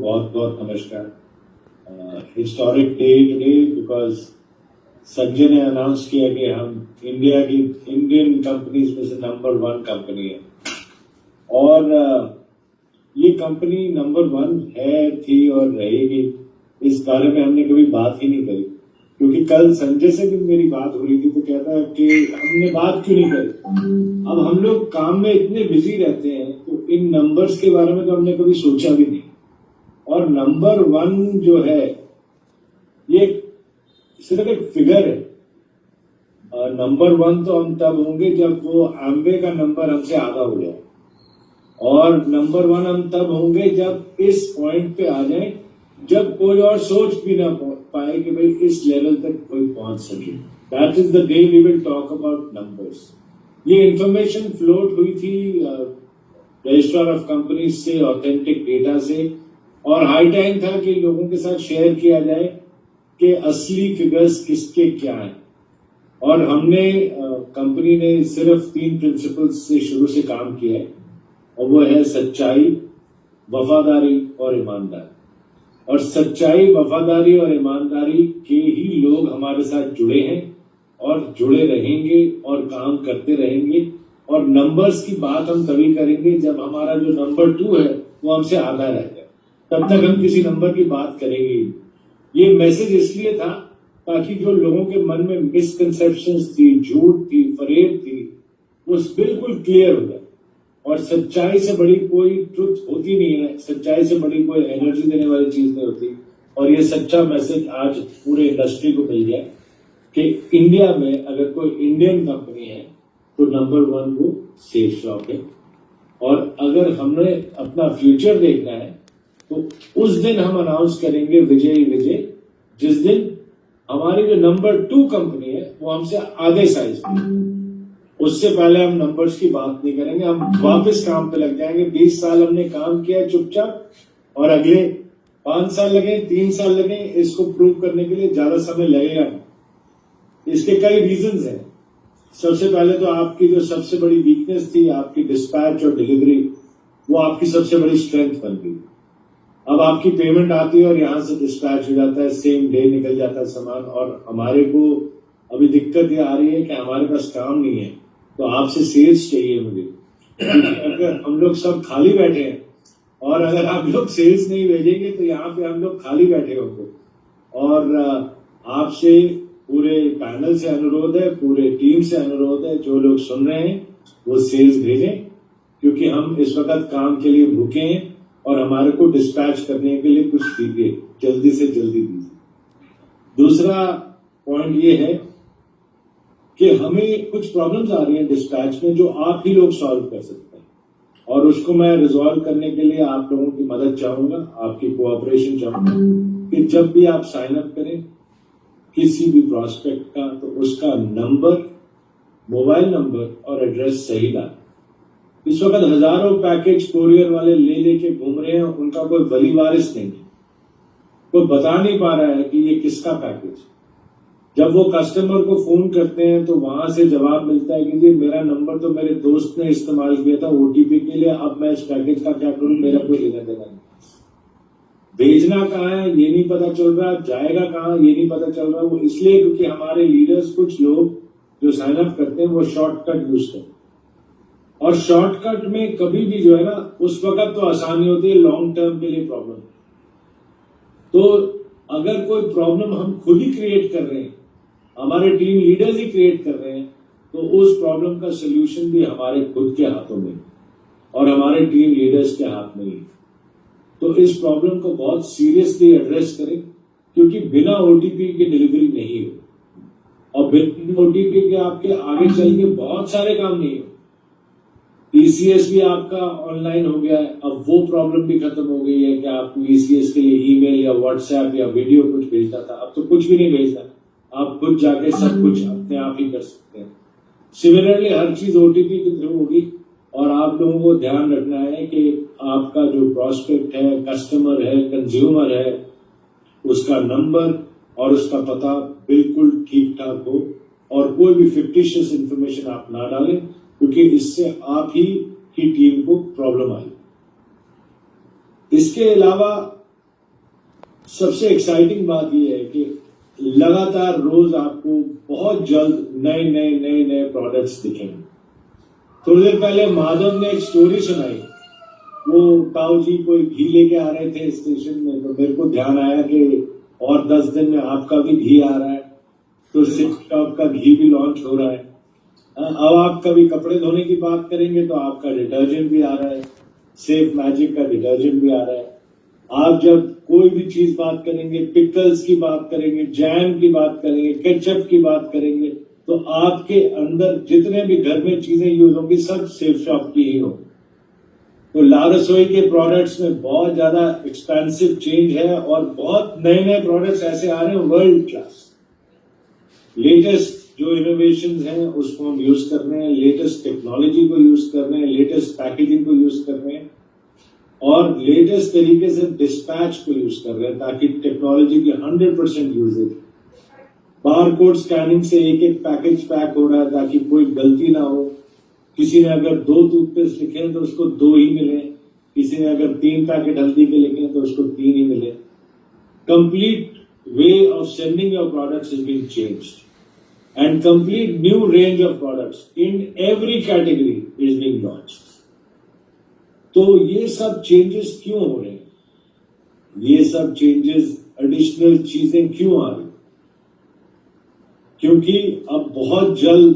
बहुत बहुत नमस्कार। Historic day today because Sanjay ने अनाउंस किया कि हम इंडियन कंपनीज में से नंबर 1 कंपनी है और ये कंपनी नंबर 1 है, थी और रहेगी। इस बारे में हमने कभी बात ही नहीं करी, क्योंकि कल संजय से भी मेरी बात हो रही थी तो कहता है कि हमने बात क्यों नहीं करी। अब हम लोग काम में इतने बिजी रहते हैं तो इन नंबर्स के बारे में तो हमने कभी सोचा भी नहीं। और नंबर 1 जो है ये सिर्फ एक फिगर है। नंबर 1 तो हम तब होंगे जब वो एम्वे का नंबर हमसे आधा हो जाए, और नंबर 1 हम तब होंगे जब इस पॉइंट पे आ जाए जब कोई और सोच भी ना पाए कि भाई इस लेवल तक कोई पहुंच सके। That is the day we will talk about numbers. ये इंफॉर्मेशन फ्लोट हुई थी रजिस्ट्रार ऑफ कंपनीज से, ऑथेंटिक डेटा से, और हाई टाइम था कि लोगों के साथ शेयर किया जाए कि असली फिगर्स किसके क्या हैं। और हमने कंपनी ने सिर्फ 3 प्रिंसिपल्स से शुरू से काम किया है, और वो है सच्चाई, वफादारी और ईमानदारी। और सच्चाई, वफादारी और ईमानदारी के ही लोग हमारे साथ जुड़े हैं और जुड़े रहेंगे और काम करते रहेंगे। और नंबर्स की बात हम तभी करेंगे जब हमारा जो नंबर 2 है वो हमसे आधा रह जाए, तब तक हम किसी नंबर की बात करेंगे। ये मैसेज इसलिए था ताकि जो लोगों के मन में मिसकंसेप्शंस थी, झूठ थी, फरेब थी, वो बिल्कुल क्लियर हो जाए। और सच्चाई से बड़ी कोई ट्रुथ होती नहीं है, सच्चाई से बड़ी कोई एनर्जी देने वाली चीज नहीं होती। और ये सच्चा मैसेज आज पूरे इंडस्ट्री को मिल गया कि इंडिया में अगर कोई इंडियन कंपनी है तो नंबर 1 वो सेफ शॉप है। और अगर हमने अपना फ्यूचर देखना है तो उस दिन हम अनाउंस करेंगे विजय, जिस दिन हमारी जो नंबर 2 कंपनी है वो हमसे आधे साइज में। उससे पहले हम नंबर्स की बात नहीं करेंगे, हम वापस काम पे लग जाएंगे। 20 साल हमने काम किया चुपचाप, और अगले 5 साल लगे, 3 साल लगे, इसको प्रूव करने के लिए ज्यादा समय लगेगा नहीं। इसके कई रीजंस हैं। सबसे पहले तो आपकी जो सबसे बड़ी वीकनेस थी, आपकी डिस्पैच और डिलीवरी, वो आपकी सबसे बड़ी स्ट्रेंथ बन गई। अब आपकी पेमेंट आती है और यहां से डिस्पैच हो जाता है, सेम डे निकल जाता है सामान। और हमारे को अभी दिक्कत ये आ रही है कि हमारे पास काम नहीं है, तो आपसे सेल्स चाहिए मुझे। अगर हम लोग सब खाली बैठे हैं और अगर आप लोग सेल्स नहीं भेजेंगे तो यहाँ पे हम लोग खाली बैठे होंगे। और आपसे पूरे पैनल से अनुरोध है, पूरे टीम से अनुरोध है, जो लोग सुन रहे हैं वो सेल्स भेजें, क्योंकि हम इस वक्त काम के लिए भूखे हैं और हमारे को डिस्पैच करने के लिए कुछ दीजिए, जल्दी से जल्दी दीजिए। दूसरा पॉइंट ये है कि हमें कुछ प्रॉब्लम्स आ रही हैं डिस्पैच में जो आप ही लोग सॉल्व कर सकते हैं, और उसको मैं रिजॉल्व करने के लिए आप लोगों की मदद चाहूंगा, आपकी कोऑपरेशन चाहूंगा कि जब भी आप साइन अप करें किसी भी प्रोस्पेक्ट का, तो उसका नंबर, मोबाइल नंबर और एड्रेस सही डालें। इस वक्त हजारों पैकेज कोरियर वाले लेके घूम रहे हैं, उनका कोई वली वारिस नहीं, कोई बता नहीं पा रहा है कि ये किसका पैकेज। जब वो कस्टमर को फोन करते हैं तो वहां से जवाब मिलता है कि जी मेरा नंबर तो मेरे दोस्त ने इस्तेमाल किया था ओटीपी के लिए, अब मैं इस पैकेज का क्या करूं, मेरा कोई लेना देना नहीं। भेजना कहाँ है ये नहीं पता चल रहा, जाएगा कहाँ ये नहीं पता चल रहा। वो इसलिए क्योंकि हमारे लीडर्स, कुछ लोग जो साइन अप करते हैं वो शॉर्टकट यूज करते हैं, और शॉर्टकट में कभी भी जो है ना, उस वक्त तो आसानी होती है, लॉन्ग टर्म के लिए प्रॉब्लम। तो अगर कोई प्रॉब्लम हम खुद ही क्रिएट कर रहे हैं, हमारे टीम लीडर्स ही क्रिएट कर रहे हैं, तो उस प्रॉब्लम का सोल्यूशन भी हमारे खुद के हाथों में और हमारे टीम लीडर्स के हाथ में ही। तो इस प्रॉब्लम को बहुत सीरियसली एड्रेस करें, क्योंकि बिना ओटीपी की डिलीवरी नहीं हो, और बिना ओटीपी के आपके आगे चल के बहुत सारे काम नहीं हो। ईसीएस भी आपका ऑनलाइन हो गया है, अब वो प्रॉब्लम भी खत्म हो गई है कि आपको ईसीएस के लिए ईमेल या व्हाट्सएप या वीडियो कुछ भेजना था, अब तो कुछ भी नहीं भेजना, आप खुद जाके सब कुछ अपने आप ही कर सकते हैं। सिमिलरली हर चीज ओटीपी के थ्रू होगी, और आप लोगों को ध्यान रखना है कि आपका जो प्रोस्पेक्ट है, कस्टमर है, कंज्यूमर है, उसका नंबर और उसका पता बिल्कुल ठीक ठाक हो, और कोई भी फिक्टिशियस इंफॉर्मेशन आप ना डालें, क्योंकि इससे आप ही की टीम को प्रॉब्लम आई। इसके अलावा सबसे एक्साइटिंग बात यह है कि लगातार रोज आपको बहुत जल्द नए प्रोडक्ट्स दिखेंगे। थोड़ी देर पहले माधव ने एक स्टोरी सुनाई, वो ताऊ जी कोई घी लेके आ रहे थे स्टेशन में, तो मेरे को ध्यान आया कि और 10 दिन में आपका भी घी आ रहा है, तो सिफ्टॉप का घी भी लॉन्च हो रहा है। अब आप कभी कपड़े धोने की बात करेंगे तो आपका डिटर्जेंट भी आ रहा है, सेफ मैजिक का डिटर्जेंट भी आ रहा है। आप जब कोई भी चीज बात करेंगे, पिकल्स की बात करेंगे, जैम की बात करेंगे, केचप की बात करेंगे, तो आपके अंदर जितने भी घर में चीजें यूज होंगी सब सेफ शॉप की ही होगी। तो ला रसोई के प्रोडक्ट्स में बहुत ज्यादा एक्सपेंसिव चेंज है और बहुत नए प्रोडक्ट्स ऐसे आ रहे हैं वर्ल्ड क्लास। लेटेस्ट जो इनोवेशंस हैं उसको हम यूज कर रहे हैं, लेटेस्ट टेक्नोलॉजी को यूज कर रहे हैं, लेटेस्ट पैकेजिंग को यूज कर रहे हैं और लेटेस्ट तरीके से डिस्पैच को यूज कर रहे हैं ताकि टेक्नोलॉजी की 100% यूजेज। बारकोड स्कैनिंग से एक पैकेज पैक हो रहा है ताकि कोई गलती ना हो। किसी ने अगर 2 टूथपेस्ट लिखे हैं तो उसको 2 ही मिले, किसी ने अगर 3 पैकेट हल्दी के लिखे हैं तो उसको 3 ही मिले। Complete way of sending your products is being changed and complete new range of products in every category is being launched. तो ये सब चेंजेस क्यों हो रहे हैं? ये सब चेंजेस, एडिशनल चीजें क्यों आ रही? क्योंकि अब बहुत जल्द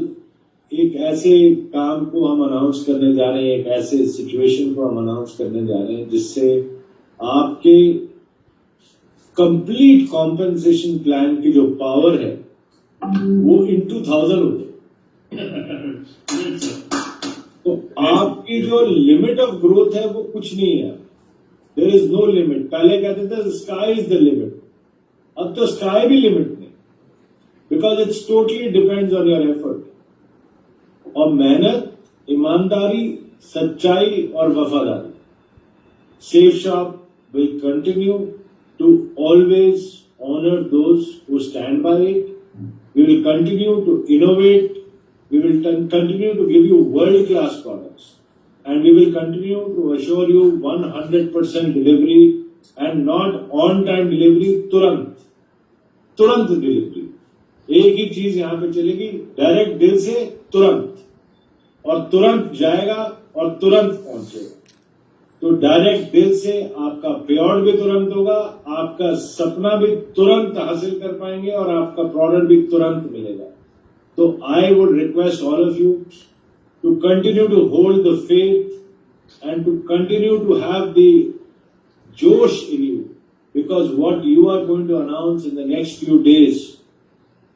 एक ऐसे काम को हम अनाउंस करने जा रहे हैं, एक ऐसे सिचुएशन को हम अनाउंस करने जा रहे हैं जिससे आपके कंप्लीट कॉम्पेंसेशन प्लान की जो पावर है वो into 1000 हो जाए। तो आपकी जो लिमिट ऑफ ग्रोथ है वो कुछ नहीं है, देयर इज नो लिमिट। पहले कहते थे स्काई इज द लिमिट, अब तो स्काई भी लिमिट नहीं, because it's totally depends on your effort. और मेहनत, ईमानदारी, सच्चाई और वफादारी। Safe shop will continue to always honour those who stand by it. We will continue to innovate. We will continue to give you world-class products. And we will continue to assure you 100% delivery and not on-time delivery, तुरंत delivery. एक ही चीज यहाँ पे चलेगी, direct दिल से तुरंत, और तुरंत जाएगा और तुरंत पहुंचेगा। तो डायरेक्ट दिल से आपका पेआउट भी तुरंत होगा, आपका सपना भी तुरंत हासिल कर पाएंगे और आपका प्रोडक्ट भी तुरंत मिलेगा। तो I would request all of you to continue to hold the faith and to continue to have the josh in you, because what you are going to announce in the next few days,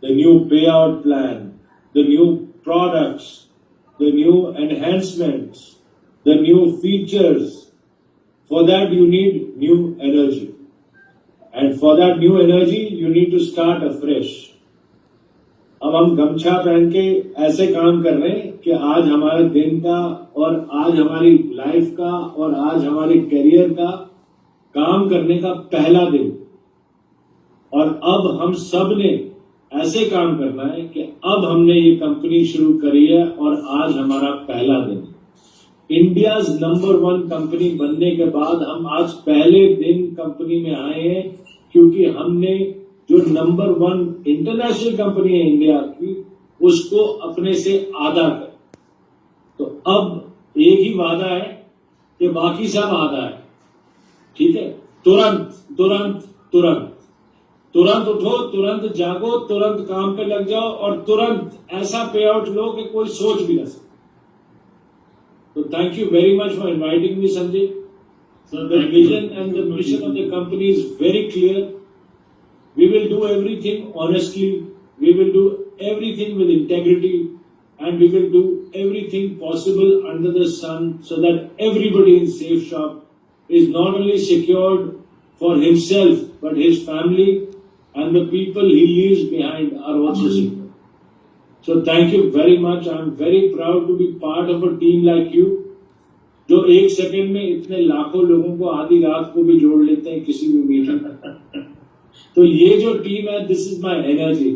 the new pay out plan, the new products, the new enhancements, the new features, for that you need new energy, and for that new energy you need to start afresh. अब हम गमछा पहन के ऐसे काम कर रहे हैं कि आज हमारे दिन का और आज हमारी लाइफ का और आज हमारे करियर का काम करने का पहला दिन, और अब हम सब ने ऐसे काम करना है कि अब हमने ये कंपनी शुरू करी है और आज हमारा पहला दिन। इंडियाज नंबर 1 कंपनी बनने के बाद हम आज पहले दिन कंपनी में आए हैं, क्योंकि हमने जो नंबर 1 इंटरनेशनल कंपनी है इंडिया की उसको अपने से आधा कर। तो अब एक ही वादा है कि बाकी सब आधा है, ठीक है? तुरंत तुरंत तुरंत तुरंत उठो, तुरंत जागो, तुरंत काम पे लग जाओ और तुरंत ऐसा पे आउट लो कि कोई सोच भी ना सके। So thank you very much for inviting me, Sanjay. So the vision and the mission of the company is very clear. We will do everything honestly. We will do everything with integrity, and we will do everything possible under the sun so that everybody in Safe Shop is not only secured for himself but his family and the people he leaves behind are also secure. So thank you very much. I am very proud to be part of a team like you, जो एक second में इतने लाखों लोगों को आधी रात को भी जोड़ लेते हैं किसी भी मीटिंग में। तो ये जो टीम है, this is my energy,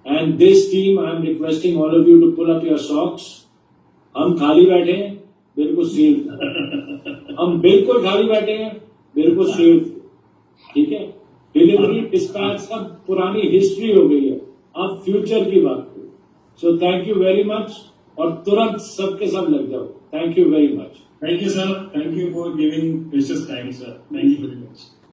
and this team I am requesting all of you to pull up your socks. हम खाली बैठे हैं, बिल्कुल सेफ। हम बिल्कुल खाली बैठे हैं, बिल्कुल सेफ, ठीक है? डिलीवरी डिस्पैच सब पुरानी हिस्ट्री हो गई है, अब फ्यूचर की बात करो। So thank you very much, और तुरंत सबके सब लग जाओ। Thank you very much. Thank you, sir. Thank you for giving precious time, sir. Thank you very much.